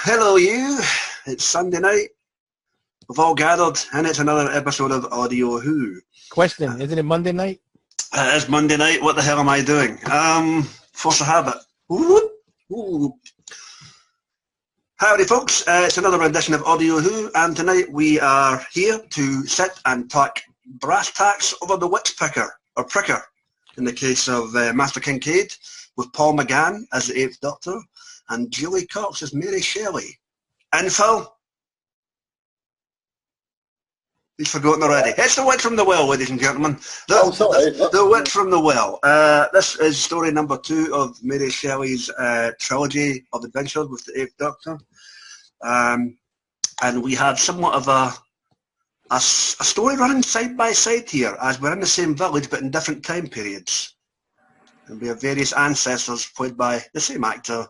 hello you. It's Sunday night. We've all gathered, and it's another episode of Audio Who. Question, isn't it Monday night? It is Monday night. What the hell am I doing? Force of habit. Ooh. Howdy folks, it's another edition of Audio Who, and tonight we are here to sit and talk brass tacks over the witch picker, or pricker, in the case of Master Kincaid, with Paul McGann as the 8th Doctor, and Julie Cox as Mary Shelley. And Phil? He's forgotten already. It's the Witch from the Well, ladies and gentlemen. The Witch from the Well. This is story number 2 of Mary Shelley's trilogy of adventures with the 8th Doctor. And we have somewhat of a story running side by side here, as we're in the same village but in different time periods. And we have various ancestors played by the same actor.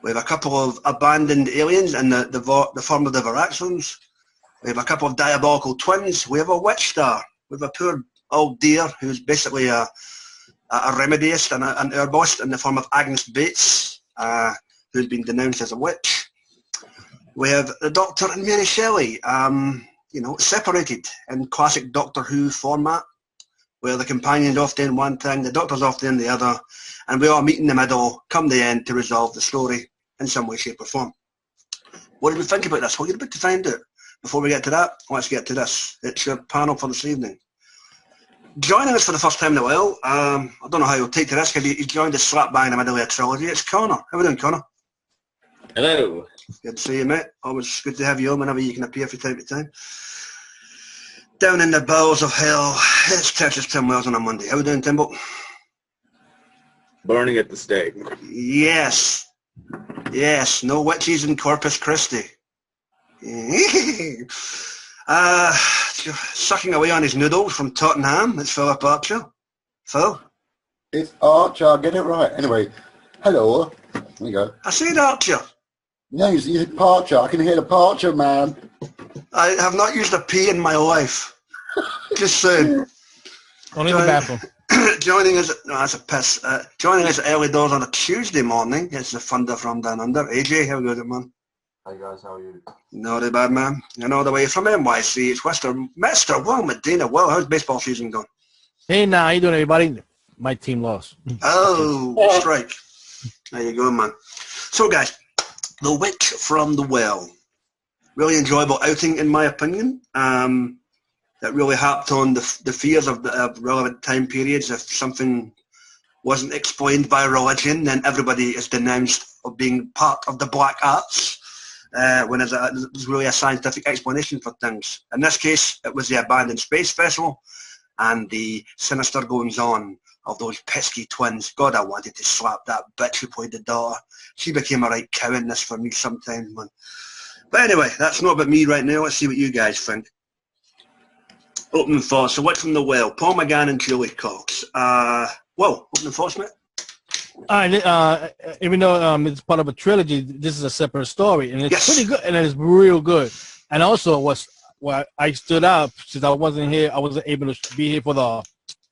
We have a couple of abandoned aliens in the form of the Veraxons. We have a couple of diabolical twins. We have a witch star. We have a poor old dear who's basically a remediist and an herbalist in the form of Agnes Bates, who's been denounced as a witch. We have the Doctor and Mary Shelley, separated in classic Doctor Who format, where the companion's off doing one thing, the Doctor's off doing the other, and we all meet in the middle, come the end, to resolve the story in some way, shape or form. What did we think about this? Well, you're about to find out. Before we get to that, let's get to this. It's your panel for this evening. Joining us for the first time in a while, I don't know how he'll take to this, because he joined us slap bang in the middle of a trilogy. It's Connor. How are we doing, Connor? Hello. Good to see you, mate. Always good to have you on whenever you can appear from time to time. Down in the bowels of hell, it's Texas Tim Wells on a Monday. How are we doing, Timbo? Burning at the stake. Yes. Yes, no witches in Corpus Christi. Sucking away on his noodles from Tottenham, it's Philip Archer. Phil? It's Archer, I'll get it right. Anyway, hello. There you go. I said Archer. No, you said Parcher. I can hear the Parcher, man. I have not used a P in my life. Just saying. Only in the bathroom. Joining us, no, that's a piss. Joining us at early doors on a Tuesday morning, it's the Thunder from Down Under. AJ, how good, man? Hi guys, how are you? Not too bad, man. And all the way from NYC, it's Mr. Will Medina. Well, how's baseball season going? Hey, now, how you doing, everybody? My team lost. Oh, strike. There you go, man. So, guys, The Witch from the Well. Really enjoyable outing, in my opinion. That really harped on the fears of relevant time periods. If something wasn't explained by religion, then everybody is denounced of being part of the black arts. When there's really a scientific explanation for things. In this case, it was the abandoned space vessel and the sinister goings-on of those pesky twins. God, I wanted to slap that bitch who played the daughter. She became a right cow in this for me sometimes, man. But anyway, that's not about me right now. Let's see what you guys think. Opening thoughts. So, Witch from the Well, Paul McGann and Julie Cox. Opening thoughts, mate? Even though it's part of a trilogy, this is a separate story, and it's pretty good, and it's real good. And also, I stood out since I wasn't here. I wasn't able to be here for the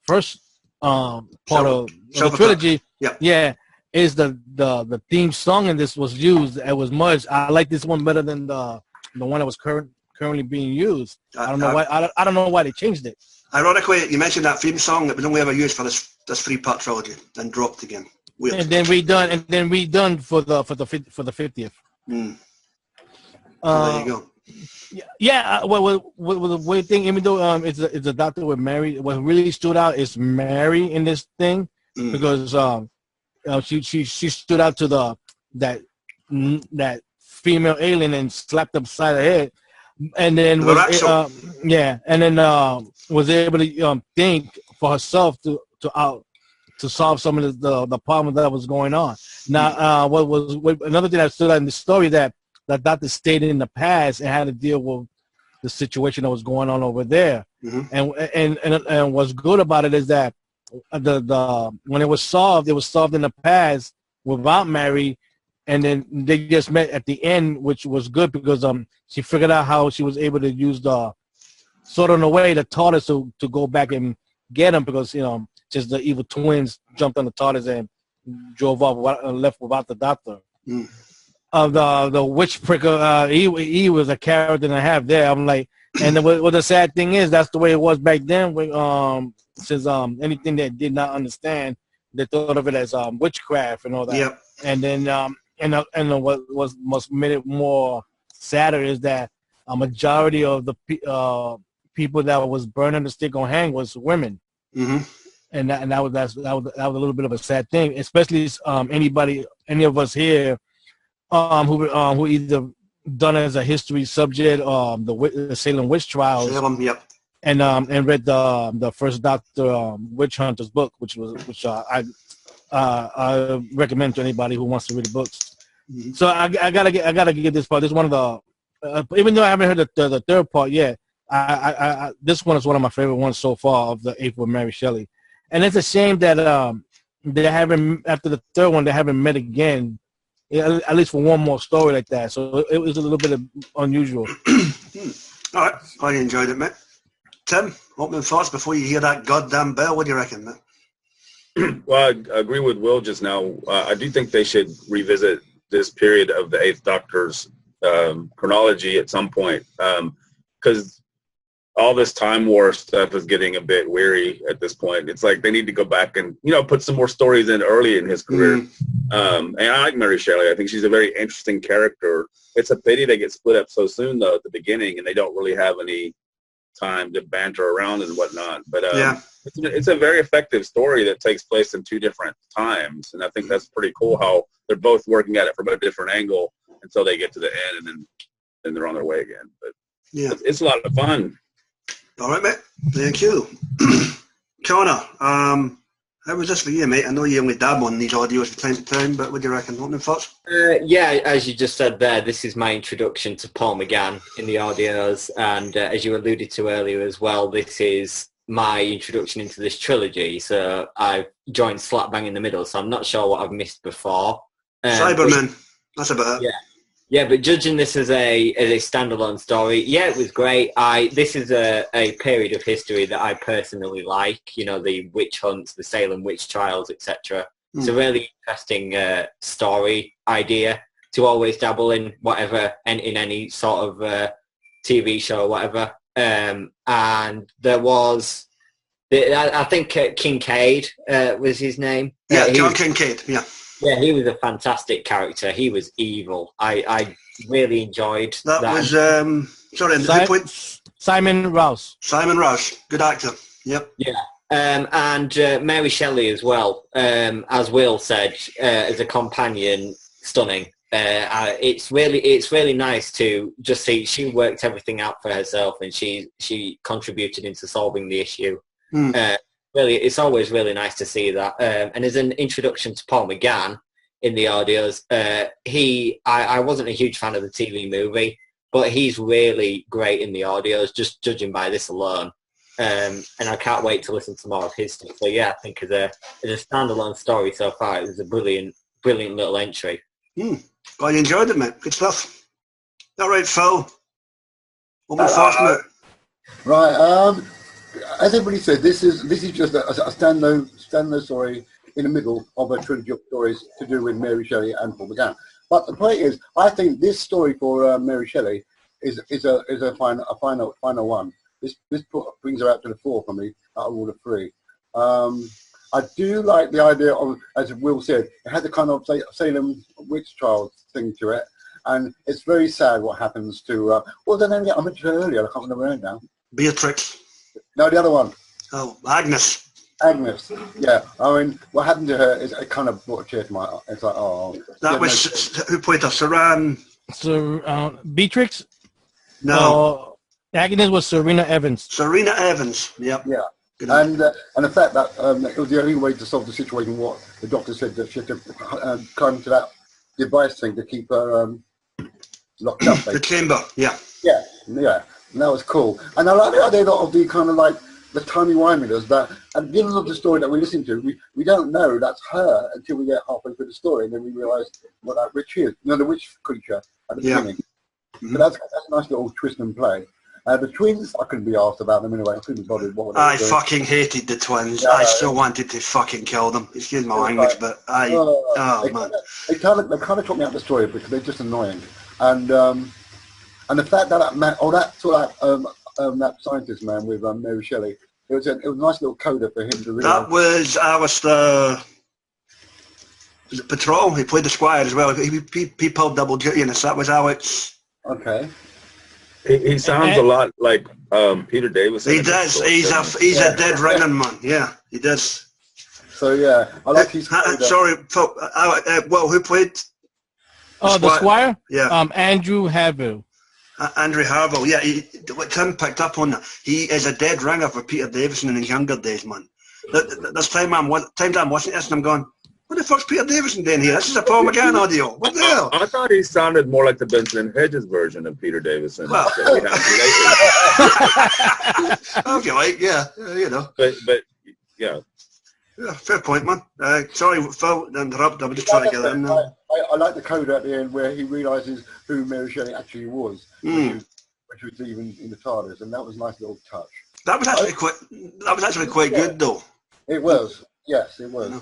first part of the trilogy. Yeah, is the theme song, and this was used. It was merged. I like this one better than the one that was currently being used. I don't know why. I don't know why they changed it. Ironically, you mentioned that theme song that was only ever used for this 3-part trilogy, then dropped again. Weird. And then redone for the 50th. Mm. There you go. Yeah. Well, the weird thing, even though it's a Doctor with Mary, what really stood out is Mary in this thing, because she stood out to that female alien and slapped upside her head, and then was able to think for herself to solve some of the problem that was going on. Now, another thing that stood out in the story that Doctor stayed in the past and had to deal with the situation that was going on over there. Mm-hmm. And what's good about it is that when it was solved in the past without Mary, and then they just met at the end, which was good because she figured out how she was able to use the sort of in a way the TARDIS to go back and get him, because just the evil twins jumped on the TARDIS and drove off and left without the Doctor. of the witch pricker. He was a character and a half there. I'm like, and what the sad thing is, that's the way it was back then. Since anything that did not understand, they thought of it as witchcraft and all that. Yep. And then and what made it more sadder is that a majority of the people that was burned on the stake on hang was women. Mm-hmm. And that was a little bit of a sad thing, especially any of us here who either done as a history subject the Salem witch trials. Salem, yep. And read the first Dr. Witch Hunter's book, which I recommend to anybody who wants to read the books. Mm-hmm. So I gotta get this part. This is one of the even though I haven't heard the third part yet, I this one is one of my favorite ones so far of the eighth with Mary Shelley. And it's a shame that they haven't, after the third one, they haven't met again, at least for one more story like that. So it was a little bit unusual. All right, I enjoyed it, mate. Tim, opening thoughts before you hear that goddamn bell. What do you reckon, mate? Well, I agree with Will just now. I do think they should revisit this period of the Eighth Doctor's chronology at some point, because all this Time War stuff is getting a bit weary at this point. It's like they need to go back and, put some more stories in early in his career. And I like Mary Shelley. I think she's a very interesting character. It's a pity they get split up so soon, though, at the beginning, and they don't really have any time to banter around and whatnot. But it's a very effective story that takes place in two different times, and I think that's pretty cool how they're both working at it from a different angle until they get to the end, and then they're on their way again. But yeah, it's a lot of fun. All right, mate. Thank you. Connor, how was this for you, mate? I know you only dab on these audios from time to time, but what do you reckon? Opening thoughts? Yeah, as you just said there, this is my introduction to Paul McGann in the audios, and as you alluded to earlier as well, this is my introduction into this trilogy. So I've joined slap bang in the middle, so I'm not sure what I've missed before. Cybermen. That's about it. Yeah. Yeah, but judging this as a standalone story, yeah, it was great. This is a period of history that I personally like. The witch hunts, the Salem witch trials, etc. It's a really interesting story idea to always dabble in whatever in any sort of TV show or whatever. And there was, I think Kincaid was his name. Yeah, John Kincaid. Yeah. Yeah, he was a fantastic character. He was evil. I really enjoyed that. That was, Simon Rouse. Simon Rouse, good actor. Yep. Yeah. And Mary Shelley as well, as Will said, as a companion, stunning. It's really nice to just see she worked everything out for herself, and she contributed into solving the issue. Really, it's always really nice to see that. And as an introduction to Paul McGann in the audios, I wasn't a huge fan of the TV movie, but he's really great in the audios, just judging by this alone. And I can't wait to listen to more of his stuff. So yeah, I think as a standalone story so far, it was a brilliant little entry. Well, you enjoyed it, mate. Good stuff. All right, Phil. What was fast, mate? Right. As everybody said, this is just a standalone story in the middle of a trilogy of stories to do with Mary Shelley and Paul McGann. But the point is, I think this story for Mary Shelley is a final one. This brings her out to the fore for me out of all the three. I do like the idea of, as Will said, it had the kind of Salem witch trials thing to it, and it's very sad what happens to. Well, then I mentioned her earlier. I can't remember her name now. Beatrix. No, the other one. Oh, Agnes. Agnes. Yeah. I mean, what happened to her is it kind of brought a tear to my eye. It's like, oh. That was who played her? Saran. Beatrix. No. Agnes was Serena Evans. Serena Evans. Yep. Yeah. And the fact that it was the only way to solve the situation. What the doctor said, that she had to climb to that device thing to keep her locked up. The chamber. Yeah. Yeah. Yeah. And that was cool. And I like the idea of the kind of like the timey-wimey that at the beginning of the story that we listen to, we don't know that's her until we get halfway through the story, and then we realise what that witch is. The witch creature at the beginning. So that's a nice little twist and play. The twins, I couldn't be asked about them anyway. I couldn't be bothered what I fucking hated the twins. I so wanted to fucking kill them. Excuse my language, but man. They kind of took me out of the story because they're just annoying. And the fact that that scientist man with Mary Shelley, it was a nice little coda for him to realize. That was Alistair. Was it Patrol? He played the Squire as well. He pulled double duty in this. That was Alex. Okay. He sounds a lot like Peter Davis. He does. He's a dead ringing man. Yeah, he does. So yeah, I like his. Sorry, Phil, well, who played? The Squire? Yeah. Andrew Harville. Andrew Harville. Yeah, what Tim picked up on that. He is a dead ringer for Peter Davison in his younger days, man. This time I'm watching this and I'm going, what the fuck's Peter Davison doing here? This is a Paul McGann audio. What the hell? I thought he sounded more like the Benson and Hedges version of Peter Davison. Well, if you like, yeah, you know. But yeah. Yeah, fair point, man. Sorry, Phil, interrupt. I'm just trying to get in there. I like the code at the end where he realises who Mary Shelley actually was, which was even in the TARDIS, and that was a nice little touch. That was actually quite good, though. It was. Yes, it was.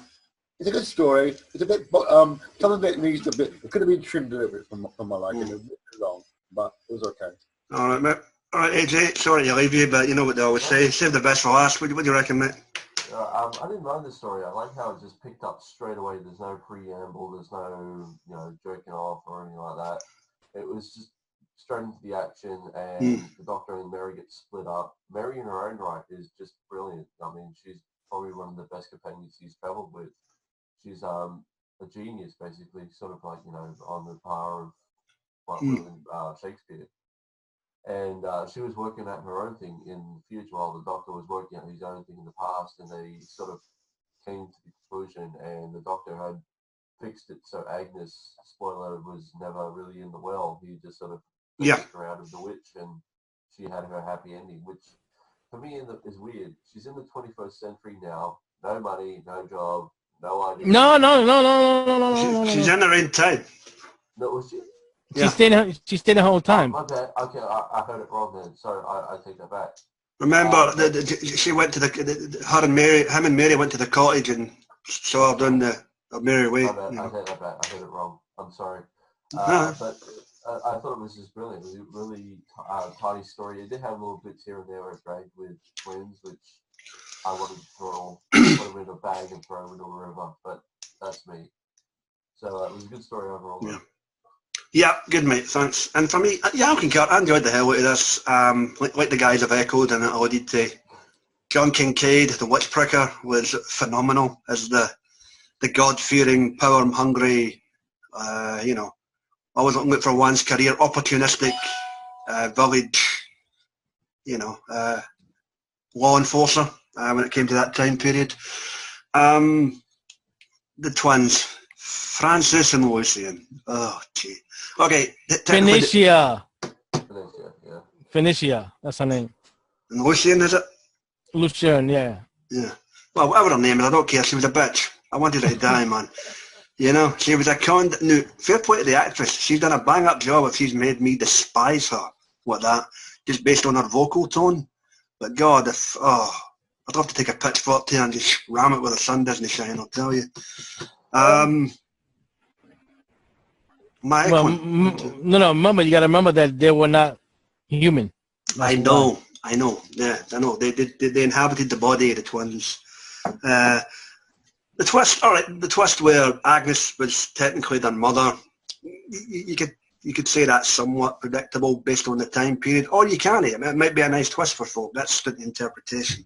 It's a good story. It's a bit, some of it needs a bit. It could have been trimmed a little bit from my liking. It was a bit too long, but it was okay. All right, mate. All right, AJ. Sorry to leave you, but you know what they always say: save the best for last. What do you reckon, mate? I didn't know this story. I like how it just picked up straight away. There's no preamble. There's no, jerking off or anything like that. It was just straight into the action, and the Doctor and Mary get split up. Mary, in her own right, is just brilliant. I mean, she's probably one of the best companions he's travelled with. She's a genius, basically, sort of like, on the par of William Shakespeare. And she was working at her own thing in the future while the Doctor was working at his own thing in the past, and they sort of came to the conclusion, and the Doctor had fixed it so Agnes, spoiler, was never really in the well. He just sort of took her out of the witch, and she had her happy ending, which for me is weird. She's in the 21st century now, no money, no job, no idea. No. She's in her own time. No, was she? Yeah. She stayed the whole time. My bad. Okay, I heard it wrong then. So I take that back. Remember, she went to him and Mary went to the cottage and saw her down the Mary Way. I take that back. I heard it wrong. I'm sorry. But I thought it was just brilliant. It was a really tiny story. It did have little bits here and there where it dragged with twins, which I wanted to put them in a bag and throw into a river, but that's me. So it was a good story overall. Yeah. Yeah, good mate, thanks. And for me, I enjoyed the hell out of this. Like the guys have echoed and alluded to, John Kincaid, the witch pricker, was phenomenal as the God-fearing, power-hungry, always looking out for one's career, opportunistic village, law enforcer when it came to that time period. The twins, Francis and Lucien. Oh, gee. Okay. Finicia. Finicia, that's her name. And Lucien, is it? Lucern, yeah. Yeah. Well, whatever her name is, I don't care. She was a bitch. I wanted her to die, man. She was a con. No, fair play to the actress. She's done a bang-up job if she's made me despise her with that, just based on her vocal tone. But God, I'd love to take a pitchfork to her and just ram it with the sun doesn't shine, I'll tell you. Remember, you got to remember that they were not human. I know. Yeah, I know. They inhabited the body of the twins. The twist where Agnes was technically their mother, you could say that's somewhat predictable based on the time period, or you can't. It might be a nice twist for folk. That's the interpretation.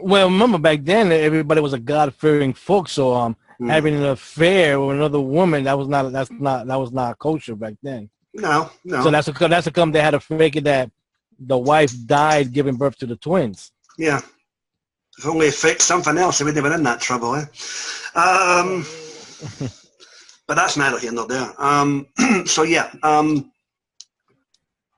Well, remember back then everybody was a God-fearing folk, so having an affair with another woman that was not kosher back then. No. So that's a come they had to fake it that the wife died giving birth to the twins. Yeah. If only faked something else, they wouldn't have been in that trouble, eh? But that's neither here nor there.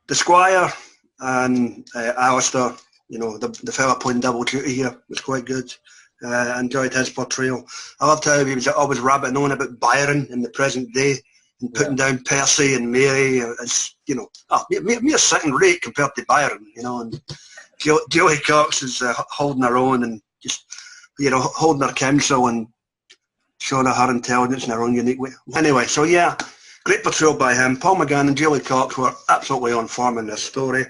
The Squire and Alistair, the fella playing double duty here was quite good. Enjoyed his portrayal. I loved how he was always rabbiting on about Byron in the present day. and putting down Percy and Mary. It's, you know, mere second rate compared to Byron, you know, and Joey Cox is holding her own and just, you know, holding her counsel and showing her intelligence in her own unique way. Anyway, so yeah, great portrayal by him. Paul McGann and Joey Cox were absolutely on form in this story.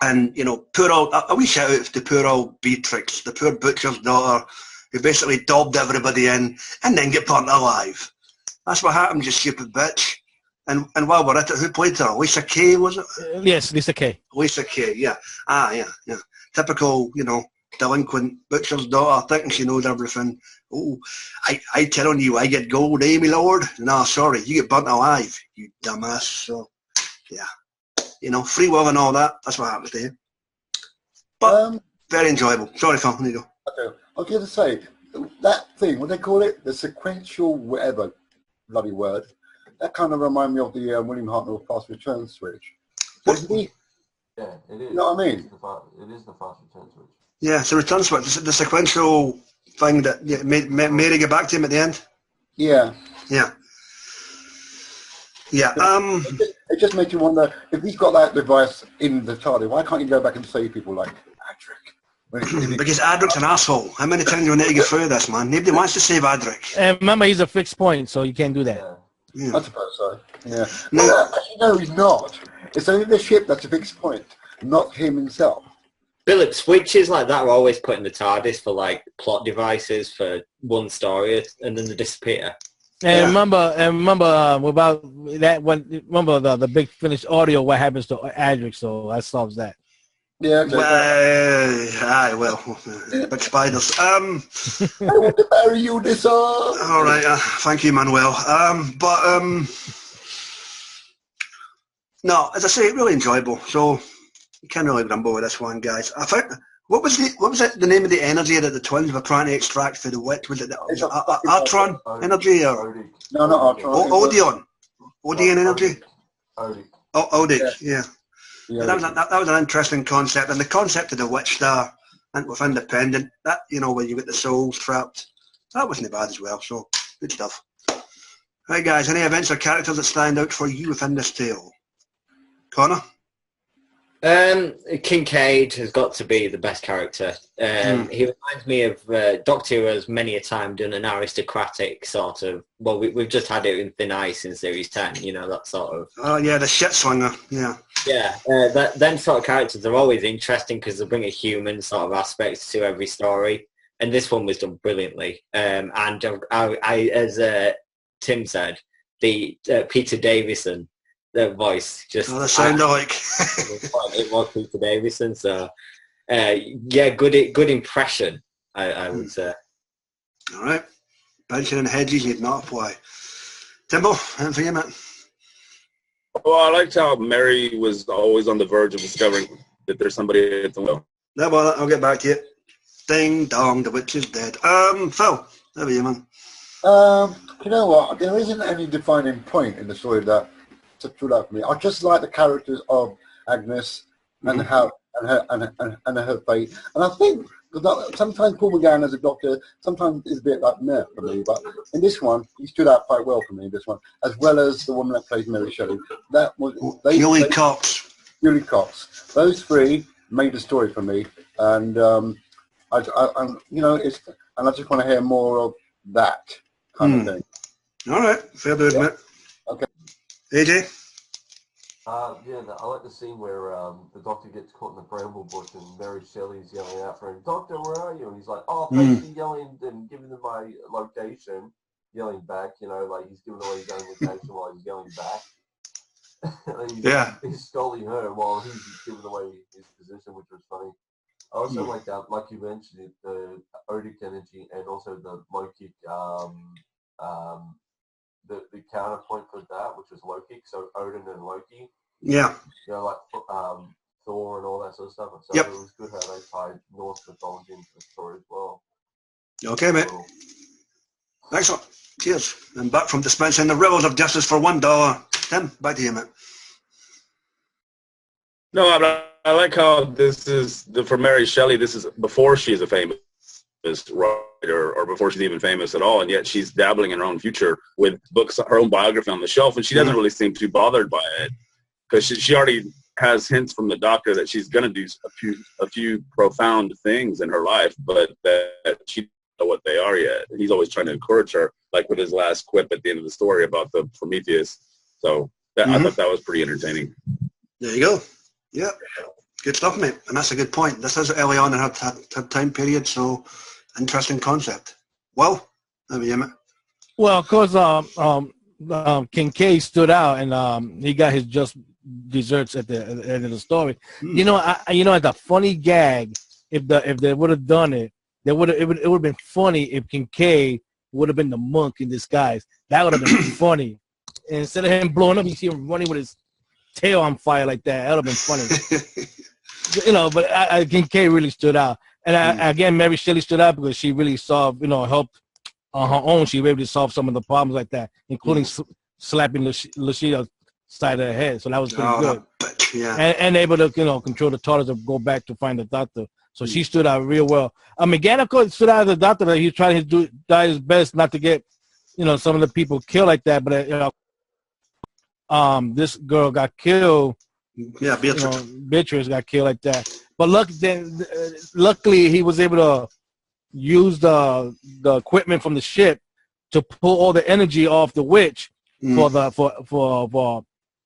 And, you know, poor old, a wee shout out to poor old Beatrix, the poor butcher's daughter, who basically dobbed everybody in and then get burnt alive. That's what happened, you stupid bitch. And while we're at it, who played her? Lisa Kay, was it? Yes, Lisa Kay. Lisa Kay, yeah. Yeah. Typical, you know, delinquent butcher's daughter, thinking she knows everything. Oh, I telling you, I get gold, eh, my lord? No, sorry, you get burnt alive, you dumbass. So, yeah. You know, free will and all that. That's what happens to you. But very enjoyable. Sorry, Phil. There you go. Okay. I was going to say, that thing, what they call it, the sequential whatever bloody word, that kind of reminds me of the William Hartnell fast return switch. Yeah, it is. You know what I mean? It is the fast return switch. Yeah, it's a return switch. The sequential thing that made Mary get back to him at the end. Yeah. Yeah. Yeah. It just makes you wonder, if he's got that device in the TARDIS, why can't you go back and save people like Adric? Because Adric's an asshole. How many times do we need to get through this, man? Nobody wants to save Adric. And remember, he's a fixed point, so you can't do that. Yeah. I suppose so. Yeah. No, he's not. It's only the ship that's a fixed point, not him himself. Philip, switches like that are always put in the TARDIS for like plot devices for one story, and then they disappear. And remember about that one. Remember the big finished audio. What happens to Adric? So that solves that. Yeah. Okay. Well, big spiders. I want to marry you, this. All right. Thank you, Manuel. No, as I say, really enjoyable. So you can't really grumble with this one, guys. I think. What was the name of the energy that the twins were trying to extract for the witch? Was it the Artron energy or no, not Artron. Odeon? Odeon energy? Odic. Oh, Odic, yeah. Yeah, That was an interesting concept, and the concept of the witch star and with independent, that, you know, where you get the souls trapped, that wasn't bad as well. So good stuff. Right, guys, any events or characters that stand out for you within this tale? Connor? Kincaid has got to be the best character. He reminds me of Doctor Who has many a time done an aristocratic sort of, well, we've just had it in Thin Ice in Series 10, you know, that sort of... Oh, yeah, the shit swinger, yeah. Yeah, them sort of characters are always interesting because they bring a human sort of aspect to every story, and this one was done brilliantly. And I as Tim said, the Peter Davison, the voice just... Oh, they sound like... it was Peter Davison, so yeah, good impression, I would say. All right. Bouncing in hedges, you'd not apply. Timbo, anything for you, mate? Well, I liked how Mary was always on the verge of discovering that there's somebody at the wheel. No, well, I'll get back to you. Ding dong, the witch is dead. Phil, there we go, man. You know what? There isn't any defining point in the story that stood out for me. I just like the characters of Agnes and how and her fate. And I think sometimes Paul McGann as a doctor sometimes is a bit like meh for me, but in this one he stood out quite well for me in this one, as well as the woman that plays Mary Shelley. That was Julie Cox. Julie Cox. Those three made the story for me, and I you know, it's, and I just want to hear more of that kind of thing. All right, fair to admit. Okay. AJ? Yeah, I like the scene where the doctor gets caught in the bramble bush and Mary Shelley's yelling out for him, "Doctor, where are you?" And he's like, "Oh, thanks for yelling and giving them my location." Yelling back, you know, like he's giving away his own location while he's yelling back. He's scolding her while he's giving away his position, which was funny. I also like that, like you mentioned, the Odic energy and also the low kick, the counterpoint for that, which was low kick, so Odin and Loki. Yeah. You know, like Thor and all that sort of stuff. So it was good how they tied Norse mythology into the story as well. Okay, mate. Excellent. Cheers. And back from dispensing the riddles of justice for $1. Tim, back to you, mate. No, I like how this is, for Mary Shelley, this is before she's a famous or before she's even famous at all, and yet she's dabbling in her own future with books, her own biography on the shelf, and she doesn't really seem too bothered by it because she already has hints from the Doctor that she's going to do a few profound things in her life, but that she doesn't know what they are yet. And he's always trying to encourage her, like with his last quip at the end of the story about the Prometheus. So I thought that was pretty entertaining. There you go. Yeah, good stuff, mate. And that's a good point. This is early on in her time period, so interesting concept. Well, there we go. Well, of course, Kincaid stood out, and he got his just desserts at the end of the story. You know, as a funny gag, if they would have done it, it would have been funny if Kincaid would have been the monk in disguise. That would have been funny. And instead of him blowing up, you see him running with his tail on fire like that. That would have been funny. You know, but Kincaid really stood out. And again, Mary Shelley stood out because she really solved, helped on her own. She was able to solve some of the problems like that, including slapping Lucia's side of her head. So that was pretty good. Yeah. And able to, control the TARDIS to go back to find the Doctor. So she stood out real well. McGann, of course, stood out as the Doctor. That he was trying to do his best not to get, some of the people killed like that. But, this girl got killed. Yeah, Beatrice. Beatrice got killed like that. But luckily, he was able to use the equipment from the ship to pull all the energy off the witch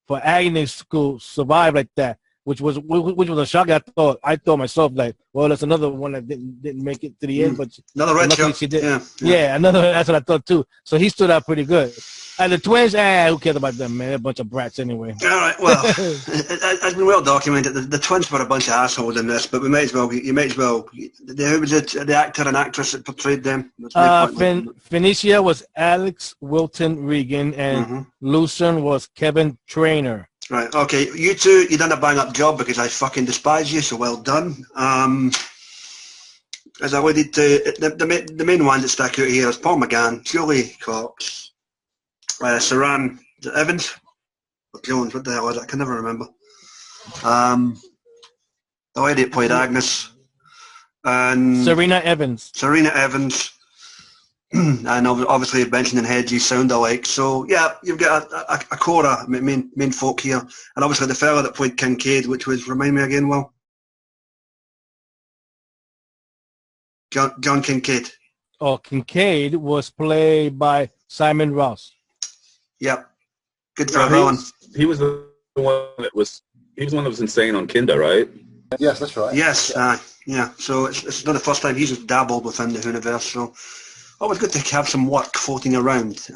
for Agnes to survive like that, which was a shock. I thought myself, like, well, that's another one that didn't make it to the end, but another red luckily shot. she did. Yeah, another. That's what I thought too. So he stood out pretty good. And the twins, who cares about them, man? They're a bunch of brats anyway. All right, well, it's been well documented. The twins were a bunch of assholes in this, but you might as well. Who was it? The actor and actress that portrayed them? Finicia was Alex Wilton Regan, and Lucern was Kevin Trainer. Right, okay. You two, you done a bang-up job because I fucking despise you, so well done. As I alluded to, the main one that stuck out here is Paul McGann, Julie Cox, Saran Evans, or Jones, what the hell is it? I can never remember. The lady that played Agnes. And Serena Evans. And obviously Benson and Hedgie sound alike. So, yeah, you've got a core of main folk here. And obviously the fella that played Kincaid, which was, remind me again, Will? John Kincaid. Oh, Kincaid was played by Simon Ross. Yep. Good for a villain. He was the one that was insane on Kinda, right? Yes, that's right. Yes, yeah. So it's not the first time he's just dabbled within the universe. So always good to have some work floating around.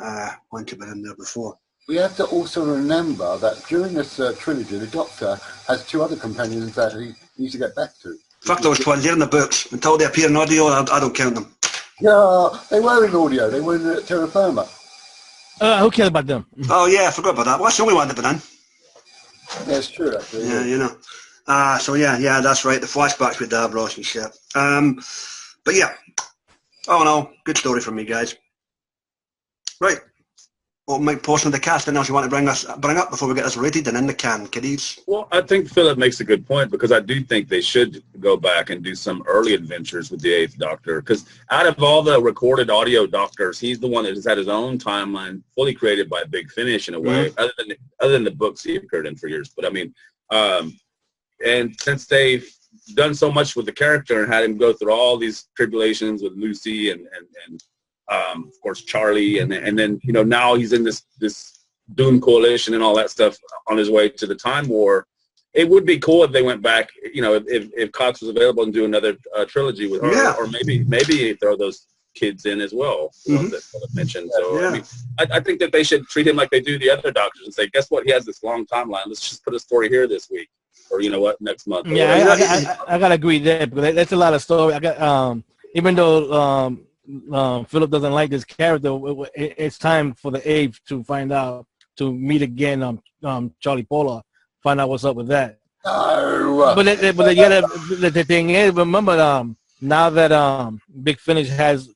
Once you've been in there before. We have to also remember that during this trilogy, the Doctor has two other companions that he needs to get back to. Fuck those twins, they're in the books. Until they appear in audio, I don't count them. Yeah, they were in audio. They were in Terra Firma. Who cares about them? Oh, yeah, I forgot about that. Well, that's the only one that been in. Yeah, it's true, actually. Yeah, so yeah, that's right. The flashbacks with Davros and shit. But yeah, all in all, good story from me, guys. Right. Well, make portion of the cast, anything else you want to bring up before we get this rated and in the can, kiddies? Well, I think Philip makes a good point because I do think they should go back and do some early adventures with the Eighth Doctor because out of all the recorded audio Doctors, he's the one that has had his own timeline fully created by Big Finish in a way, other than the books he appeared in for years. But I mean, and since they've done so much with the character and had him go through all these tribulations with Lucy and of course Charlie, and then now he's in this Doom Coalition and all that stuff on his way to the Time War. It would be cool if they went back, if Cox was available and do another trilogy with her, or maybe throw those kids in as well, the ones that Philip mentioned. So I mean, I think that they should treat him like they do the other Doctors and say, guess what? He has this long timeline. Let's just put a story here this week, or next month. Yeah, I gotta agree there because that's a lot of story. I got even though. Philip doesn't like this character. It's time for the Eighth to meet again. Charlie Polar, find out what's up with that. No. But the thing is, remember now that Big Finish has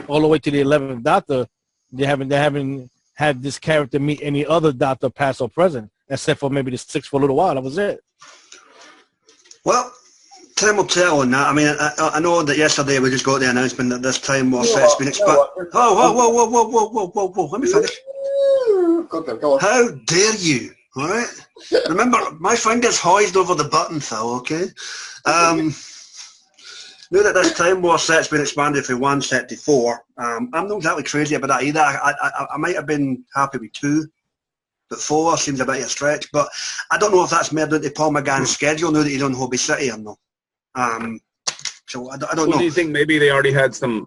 all the way to the 11th Doctor, they haven't had this character meet any other Doctor, past or present, except for maybe the 6th for a little while. That was it. Well, Time will tell on that. I mean, I know that yesterday we just got the announcement that this time war set's been expanded. Whoa, let me finish. Go on. How dare you, all right? Remember, my finger's hoised over the button, Phil, okay? Now that this Time War set's been expanded from 1 set to 4, I'm not exactly crazy about that either. I might have been happy with 2, but 4 seems a bit of a stretch. But I don't know if that's made into Paul McGann's schedule now that he's on Hobby City or not. So I don't know. Do you think maybe they already had some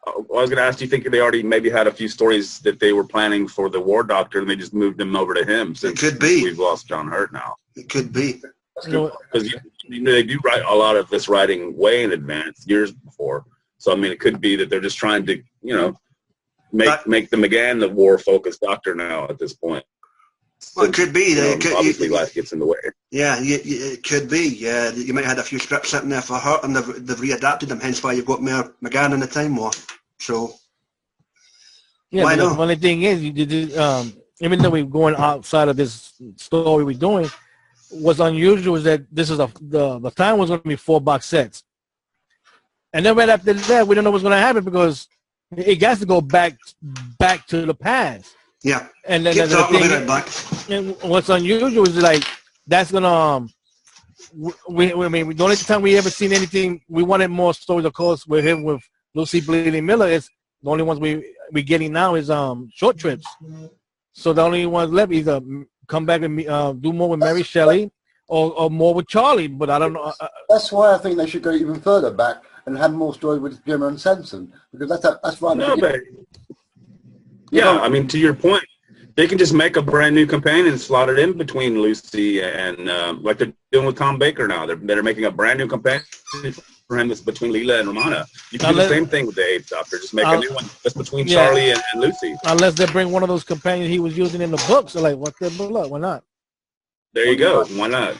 I was going to ask, do you think they already maybe had a few stories that they were planning for the War Doctor and they just moved them over to him since it could be. We've lost John Hurt now? It could be. Because you know, they do write a lot of this writing way in advance, years before. So, I mean, it could be that they're just trying to, you know, make the McGann the war-focused Doctor now at this point. Well, it could be. Obviously, life gets in the way. Yeah, it could be. Yeah, you might have had a few scripts sitting there for Hurt and they've readapted them, hence why you've got more McGann in the Time War. So, yeah, why not? The only thing is, even though we're going outside of this story we're doing, what's unusual is that this is the time was going to be 4 box sets, and then right after that, we don't know what's going to happen because it has to go back to the past. Yeah, and then the thing, and what's unusual is like that's gonna. We I mean, the only time we ever seen anything, we wanted more stories, of course, with him with Lucy Bleeding Miller. Is the only ones we getting now is short trips. So the only ones left either come back and do more with Mary Shelley or more with Charlie. But I don't know. That's why I think they should go even further back and have more stories with Jimmer and Sanson, because that's right. No, but yeah, I mean, to your point, they can just make a brand new companion and slot it in between Lucy and like they're doing with Tom Baker now. They're making a brand new companion for him that's between Leela and Romana. You can do the same thing with the 8th Doctor. Just make a new one that's between Charlie and Lucy. Unless they bring one of those companions he was using in the books. So like, what the look? Why not? There you go. Why not?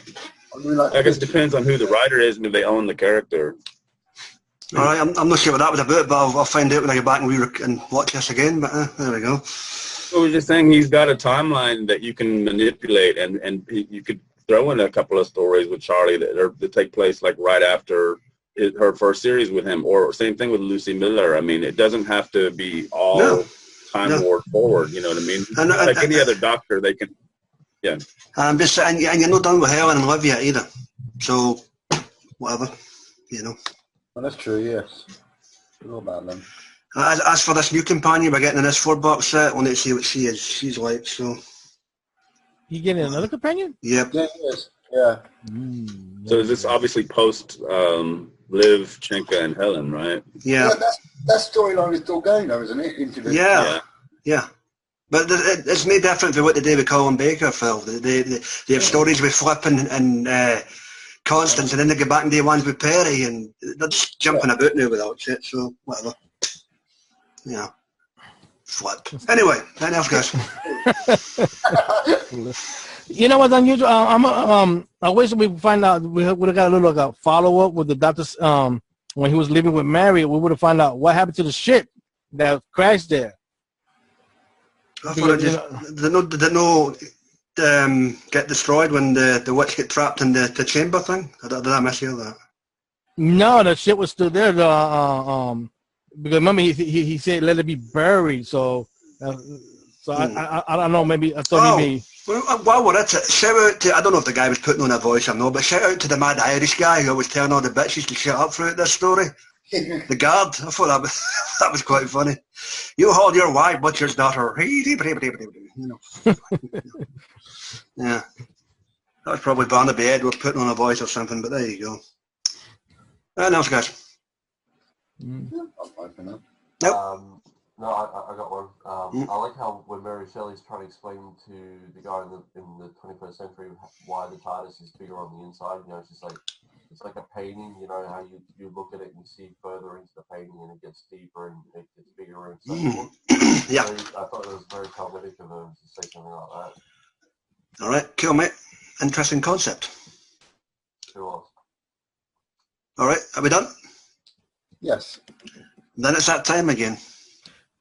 I guess it depends on who the writer is and if they own the character. All right, I'm not sure what that was about, but I'll find out when I get back and watch this again. But there we go. I was just saying he's got a timeline that you can manipulate, and you could throw in a couple of stories with Charlie that take place like right after her first series with him, or same thing with Lucy Miller. I mean, it doesn't have to be all time war forward. You know what I mean? Like any other Doctor, they can. Yeah. I'm just saying, and you're not done with Helen and Olivia either. So whatever, you know. Well, that's true, yes. I know about them. As for this new companion we're getting in this 4 box set, we'll need to see what she's like, so. You getting another companion? Yep. Yeah, yes. Yeah. So is this obviously post Liv, Chinka, and Helen, right? Yeah. That storyline is still going though, isn't it? Yeah. But it's no different from what they do with Colin Baker, Phil. They have stories with Flip and Constance, and then they go back and do ones with Perry, and they're just jumping about now without shit, so whatever. Yeah. Flip. Anyway, anything else, guys? You know what's unusual? I wish we find out, we would have got a little follow-up with the doctor's, when he was living with Mary, we would have found out what happened to the ship that crashed there. I thought did no get destroyed when the witch get trapped in the chamber thing? Did I mishear that? No, the ship was still there. Because remember he said let it be buried. So I don't know. Maybe I thought maybe. Well, while we're at it, shout out to, I don't know if the guy was putting on a voice or not, but shout out to the mad Irish guy who was telling all the bitches to shut up throughout this story. The guard, I thought that was quite funny. You hold your wife, butcher's daughter. You know. Yeah. That was probably Barnaby Edward putting on a voice or something, but there you go. Anything else, guys? Nope. No, I got one. I like how when Mary Shelley's trying to explain to the guy in the 21st century why the TARDIS is bigger on the inside, you know, it's like a painting, you know, how you look at it and you see further into the painting and it gets deeper and it gets bigger and so forth. Yeah. So I thought it was very poetic of them to say something like that. All right, cool, mate. Interesting concept. Sure. All right, are we done? Yes. Then it's that time again.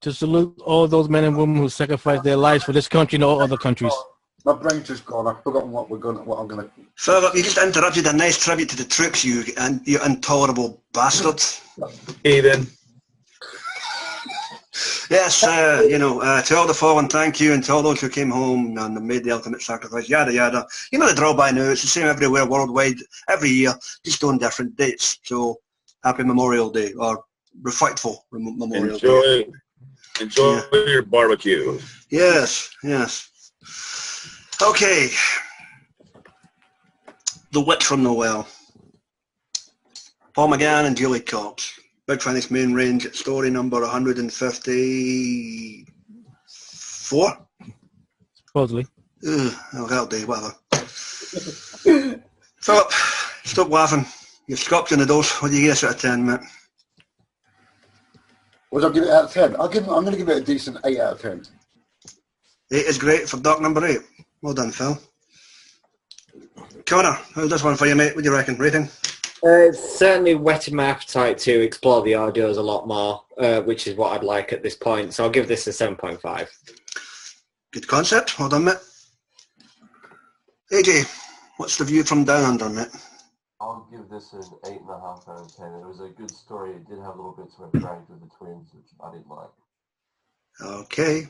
To salute all those men and women who sacrificed their lives for this country and all other countries. My brain's just gone. I've forgotten what I'm gonna. Philip, you just interrupted a nice tribute to the troops, you intolerable bastard. Heathen. Yes, to all the fallen, thank you, and to all those who came home and made the ultimate sacrifice, yada yada. You know the drill by now, it's the same everywhere worldwide, every year, just on different dates. So, happy Memorial Day, or reflectful Memorial Day. Enjoy your barbecue. Yes, yes. Okay. The Witch from the Well. Paul McGann and Julie Cox. Big Finish main range, story number 154. Supposedly. That'll do, whatever. Philip, stop laughing. You've scopped in the dose. What do you give us out of 10, mate? What would I give it out of 10? I'm going to give it a decent 8 out of 10. 8 is great for Doc number 8. Well done, Phil. Connor, how's this one for you, mate? What do you reckon? Rating? It's certainly whetted my appetite to explore the audios a lot more, which is what I'd like at this point. So I'll give this a 7.5. Good concept. Well done, mate. AJ, what's the view from down under, mate? I'll give this an 8.5 out of 10. It was a good story. It did have little bits where it dragged with the twins, which I didn't like. Okay.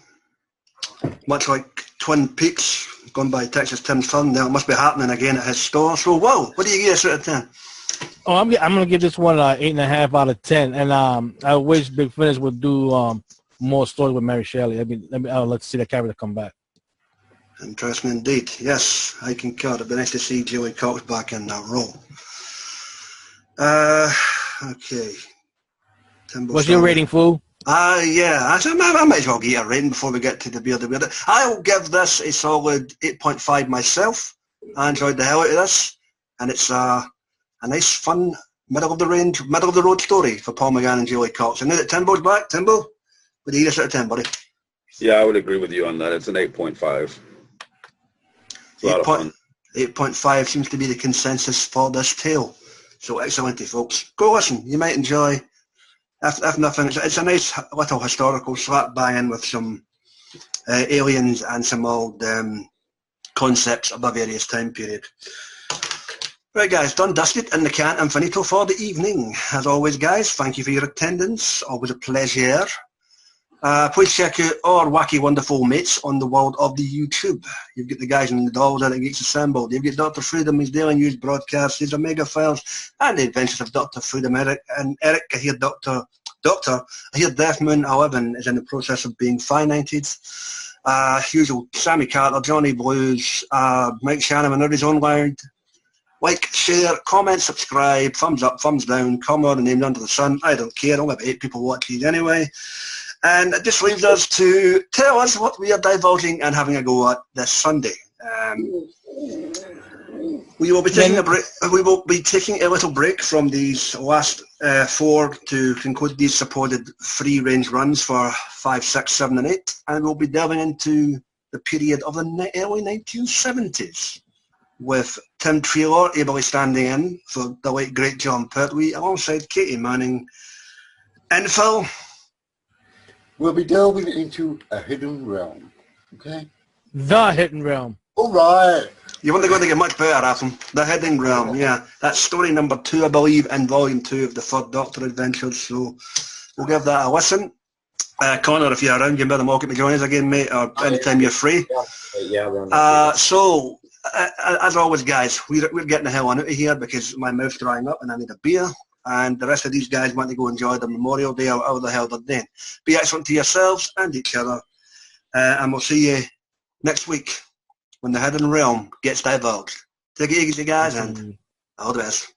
Much like Twin Peaks, gone by Texas Tim's Fun, now it must be happening again at his store. So, whoa, what do you give us out of 10? Oh, I'm going to give this one 8.5 out of 10. And I wish Big Finish would do more stories with Mary Shelley. Let's see the character come back. Interesting indeed. Yes, I concur. It'd be nice to see Julie Cox back in that role. Okay. What's your rating, fool? Yeah, I might as well get a rating before we get to the bearded weird. I'll give this a solid 8.5 myself. I enjoyed the hell out of this, and it's a nice, fun, middle of the road story for Paul McGann and Julie Cox. And now that Timbo's back, Timbo, what do you give us out of 10, buddy? Yeah, I would agree with you on that. It's an 8.5. It's a lot of fun. 8.5 seems to be the consensus for this tale. So excellent, folks. Go listen. You might enjoy. If nothing, it's a nice little historical slap bang with some aliens and some old concepts of a various time period. Right, guys, done, dusted, in the can and finito for the evening. As always, guys, thank you for your attendance. Always a pleasure. Please check out our wacky, wonderful mates on the world of the YouTube. You've got the guys in the dolls that Geeks Assembled. You've got Dr. Freedom, his daily news broadcasts, his Omega Files, and the adventures of Dr. Freedom, Eric. And Eric, I hear I hear Death Moon 11 is in the process of being financed. Usual, Sammy Carter, Johnny Blues, Mike Shannon, and his own loud. Like, share, comment, subscribe, thumbs up, thumbs down, come on and named under the sun. I don't care. I'll have 8 people watch these anyway. And it just leaves us to tell us what we are divulging and having a go at this Sunday. We will be taking a break. We will be taking a little break from these last 4 to conclude these supported free-range runs for 5, 6, 7, and 8, and we'll be delving into the period of the early 1970s with Tim Treelor ably standing in for the late great John Pertwee alongside Katie Manning and Phil. We'll be delving into a hidden realm. Okay? The hidden realm. All right. You weren't going to get much better at them. The hidden realm, yeah. That's story number 2, I believe, in volume 2 of the Third Doctor Adventures. So we'll give that a listen. Connor, if you're around, you're more than welcome to join us again, mate, or anytime you're free. So, as always, guys, we're getting the hell on out of here because my mouth's drying up and I need a beer. And the rest of these guys want to go enjoy their Memorial Day or however the hell they're doing. Be excellent to yourselves and each other. And we'll see you next week when the hidden realm gets divulged. Take it easy, guys, and all the best.